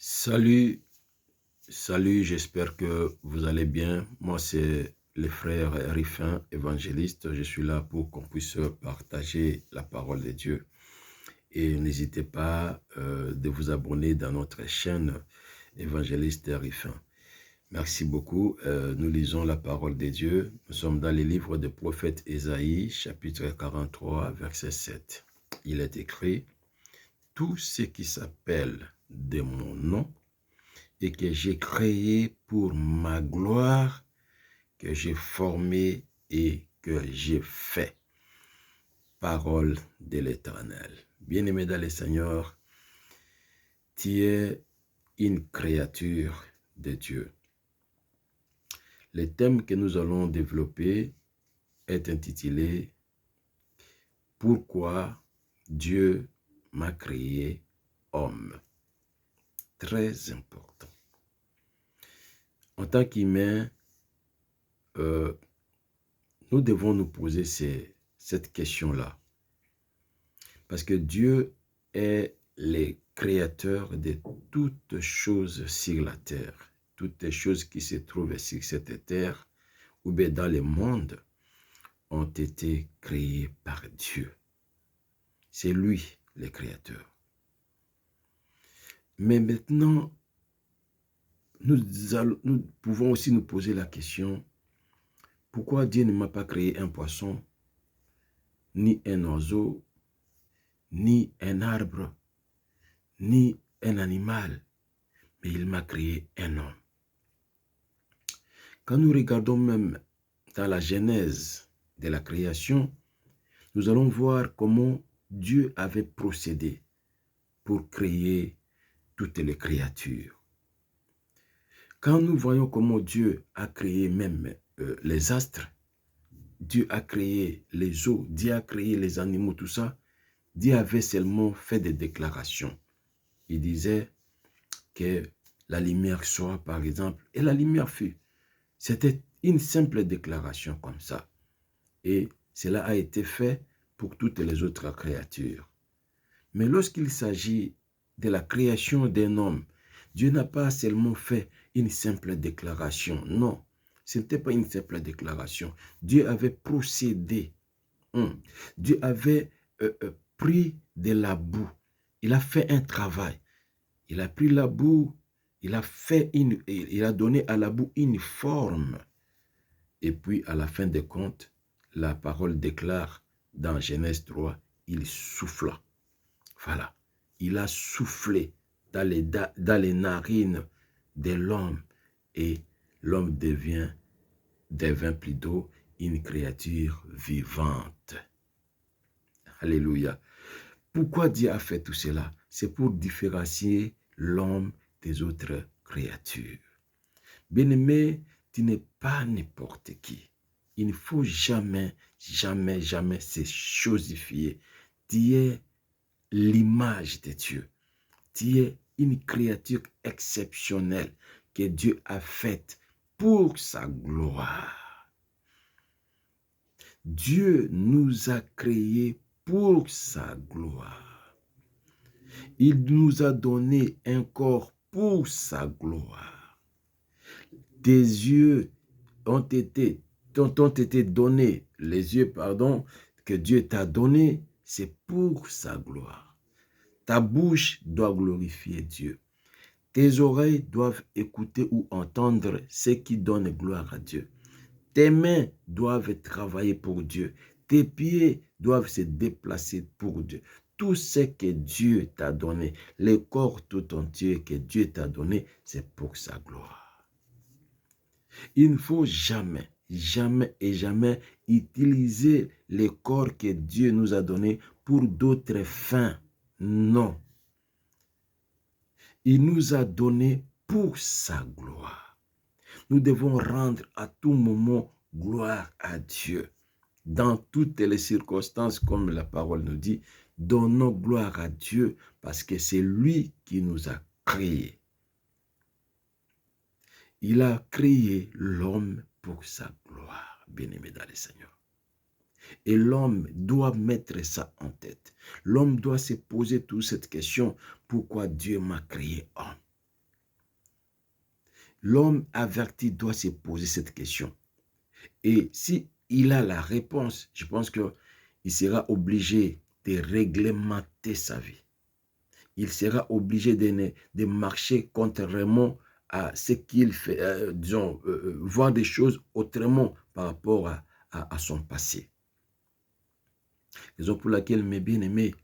Salut, j'espère que vous allez bien. Moi, c'est le frère Rifin, évangéliste. Je suis là pour qu'on puisse partager la parole de Dieu. Et n'hésitez pas de vous abonner dans notre chaîne évangéliste Rifin. Merci beaucoup. Nous lisons la parole de Dieu. Nous sommes dans les livres du prophète Ésaïe, chapitre 43, verset 7. Il est écrit, « Tout ce qui s'appelle de mon nom, et que j'ai créé pour ma gloire, que j'ai formé et que j'ai fait. » Parole de l'Éternel. Bien-aimé dans le Seigneur, tu es une créature de Dieu. Le thème que nous allons développer est intitulé « Pourquoi Dieu m'a créé homme ?» Très important. En tant qu'humain, nous devons nous poser cette question-là. Parce que Dieu est le créateur de toutes choses sur la terre. Toutes les choses qui se trouvent sur cette terre ou bien dans le monde ont été créées par Dieu. C'est lui le créateur. Mais maintenant, nous pouvons aussi nous poser la question, pourquoi Dieu ne m'a pas créé un poisson, ni un oiseau, ni un arbre, ni un animal, mais il m'a créé un homme. Quand nous regardons même dans la genèse de la création, nous allons voir comment Dieu avait procédé pour créer toutes les créatures. Quand nous voyons comment Dieu a créé même les astres, Dieu a créé les eaux, Dieu a créé les animaux, tout ça, Dieu avait seulement fait des déclarations. Il disait que la lumière soit, par exemple, et la lumière fut. C'était une simple déclaration comme ça. Et cela a été fait pour toutes les autres créatures. Mais lorsqu'il s'agit de la création d'un homme, Dieu n'a pas seulement fait une simple déclaration. Non, ce n'était pas une simple déclaration. Dieu avait procédé. Dieu avait pris de la boue. Il a fait un travail. Il a pris la boue. Il a donné à la boue une forme. Et puis, à la fin des comptes, la parole déclare dans Genèse 3, il souffla. Voilà. Il a soufflé dans les narines de l'homme et l'homme devint plutôt une créature vivante. Alléluia. Pourquoi Dieu a fait tout cela? C'est pour différencier l'homme des autres créatures. Bien-aimé, tu n'es pas n'importe qui. Il ne faut jamais, jamais, jamais se chosifier. Tu es l'image de Dieu. Tu es une créature exceptionnelle que Dieu a faite pour sa gloire. Dieu nous a créés pour sa gloire. Il nous a donné un corps pour sa gloire. Tes yeux ont été donnés, les yeux, que Dieu t'a donnés, c'est pour sa gloire. Ta bouche doit glorifier Dieu. Tes oreilles doivent écouter ou entendre ce qui donne gloire à Dieu. Tes mains doivent travailler pour Dieu. Tes pieds doivent se déplacer pour Dieu. Tout ce que Dieu t'a donné, le corps tout entier que Dieu t'a donné, c'est pour sa gloire. Il ne faut jamais, jamais et jamais utiliser le corps que Dieu nous a donné pour d'autres fins. Non. Il nous a donné pour sa gloire. Nous devons rendre à tout moment gloire à Dieu. Dans toutes les circonstances, comme la parole nous dit, donnons gloire à Dieu parce que c'est lui qui nous a créés. Il a créé l'homme pour sa gloire, bien-aimé dans le Seigneur. Et l'homme doit mettre ça en tête. L'homme doit se poser toute cette question, pourquoi Dieu m'a créé homme? l'homme averti doit se poser cette question. Et si il a la réponse, je pense qu'il sera obligé de réglementer sa vie. Il sera obligé de marcher contrairement à ce qu'il fait, disons, voir des choses autrement par rapport à son passé. Raison pour laquelle, mes bien-aimés,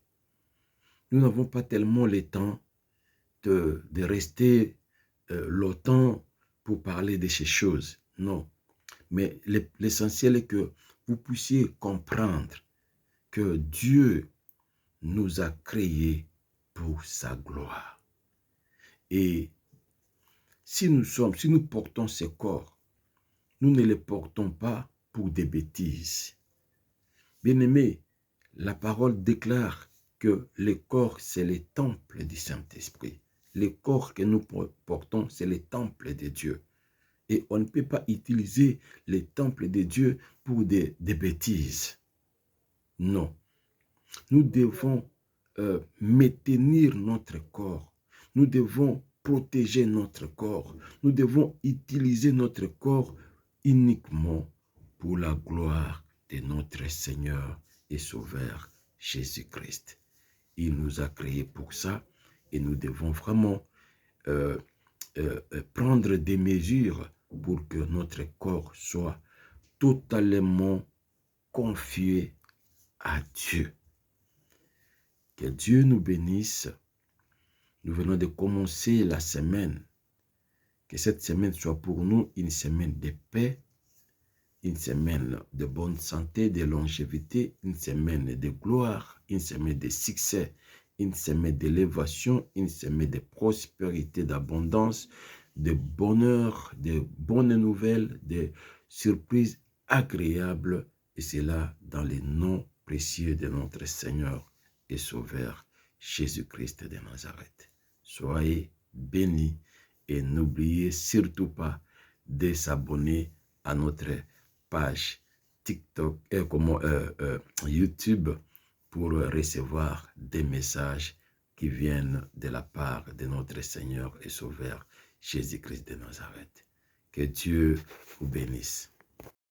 nous n'avons pas tellement le temps de rester longtemps pour parler de ces choses. Non. Mais l'essentiel est que vous puissiez comprendre que Dieu nous a créés pour sa gloire. Et si nous portons ce corps, nous ne les portons pas pour des bêtises. Bien-aimés, la parole déclare que le corps, c'est le temple du Saint-Esprit. Le corps que nous portons, c'est le temple de Dieu. Et on ne peut pas utiliser le temple de Dieu pour des bêtises. Non. Nous devons maintenir notre corps. Nous devons protéger notre corps. Nous devons utiliser notre corps uniquement pour la gloire de notre Seigneur et Sauveur Jésus-Christ. Il nous a créés pour ça et nous devons vraiment prendre des mesures pour que notre corps soit totalement confié à Dieu. Que Dieu nous bénisse. Nous venons de commencer la semaine. Que cette semaine soit pour nous une semaine de paix, une semaine de bonne santé, de longévité, une semaine de gloire, une semaine de succès, une semaine d'élévation, une semaine de prospérité, d'abondance, de bonheur, de bonnes nouvelles, de surprises agréables. Et c'est là dans les noms précieux de notre Seigneur et Sauveur Jésus-Christ de Nazareth. Soyez bénis et n'oubliez surtout pas de s'abonner à notre page TikTok et YouTube pour recevoir des messages qui viennent de la part de notre Seigneur et Sauveur Jésus-Christ de Nazareth. Que Dieu vous bénisse.